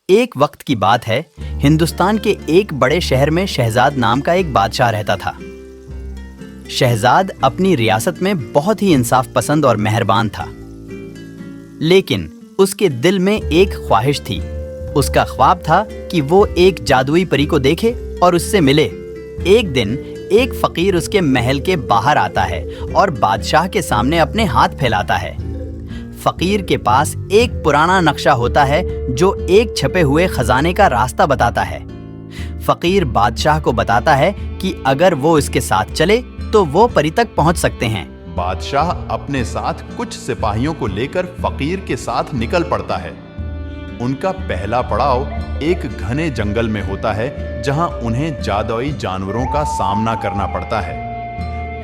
ایک وقت کی بات ہے، ہندوستان کے ایک بڑے شہر میں شہزاد نام کا ایک بادشاہ رہتا تھا۔ شہزاد اپنی ریاست میں بہت ہی انصاف پسند اور مہربان تھا، لیکن اس کے دل میں ایک خواہش تھی۔ اس کا خواب تھا کہ وہ ایک جادوئی پری کو دیکھے اور اس سے ملے۔ ایک دن ایک فقیر اس کے محل کے باہر آتا ہے اور بادشاہ کے سامنے اپنے ہاتھ پھیلاتا ہے۔ فقیر کے پاس ایک پرانا نقشہ ہوتا ہے جو ایک چھپے ہوئے خزانے کا راستہ بتاتا ہے۔ فقیر بادشاہ کو بتاتا ہے کہ اگر وہ اس کے ساتھ چلے تو وہ پری تک پہنچ سکتے ہیں۔ بادشاہ اپنے ساتھ کچھ سپاہیوں کو لے کر فقیر کے ساتھ نکل پڑتا ہے۔ ان کا پہلا پڑاؤ ایک گھنے جنگل میں ہوتا ہے جہاں انہیں جادوئی جانوروں کا سامنا کرنا پڑتا ہے۔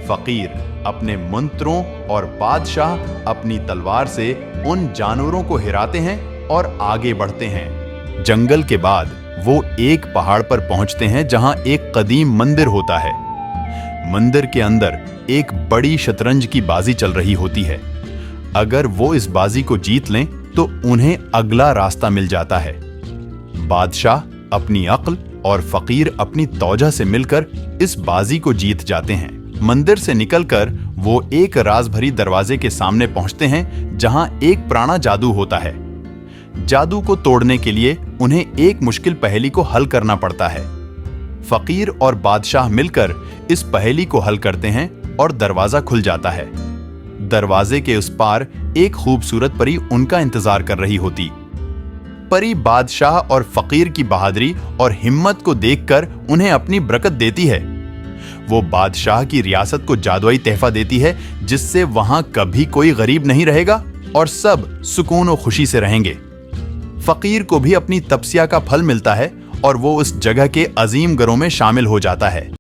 فقیر اپنے منتروں اور بادشاہ اپنی تلوار سے ان جانوروں کو ہراتے ہیں اور آگے بڑھتے ہیں۔ جنگل کے بعد وہ ایک پہاڑ پر پہنچتے ہیں جہاں ایک قدیم مندر ہوتا ہے۔ مندر کے اندر ایک بڑی شطرنج کی بازی چل رہی ہوتی ہے۔ اگر وہ اس بازی کو جیت لیں تو انہیں اگلا راستہ مل جاتا ہے۔ بادشاہ اپنی عقل اور فقیر اپنی توجہ سے مل کر اس بازی کو جیت جاتے ہیں۔ مندر سے نکل کر وہ ایک راز بھری دروازے کے سامنے پہنچتے ہیں جہاں ایک پرانا جادو ہوتا ہے۔ جادو کو توڑنے کے لیے انہیں ایک مشکل پہیلی کو حل کرنا پڑتا ہے۔ فقیر اور بادشاہ مل کر اس پہیلی کو حل کرتے ہیں اور دروازہ کھل جاتا ہے۔ دروازے کے اس پار ایک خوبصورت پری ان کا انتظار کر رہی ہوتی۔ پری بادشاہ اور فقیر کی بہادری اور ہمت کو دیکھ کر انہیں اپنی برکت دیتی ہے۔ وہ بادشاہ کی ریاست کو جادوئی تحفہ دیتی ہے جس سے وہاں کبھی کوئی غریب نہیں رہے گا اور سب سکون و خوشی سے رہیں گے۔ فقیر کو بھی اپنی تپسیا کا پھل ملتا ہے اور وہ اس جگہ کے عظیم گروہ میں شامل ہو جاتا ہے۔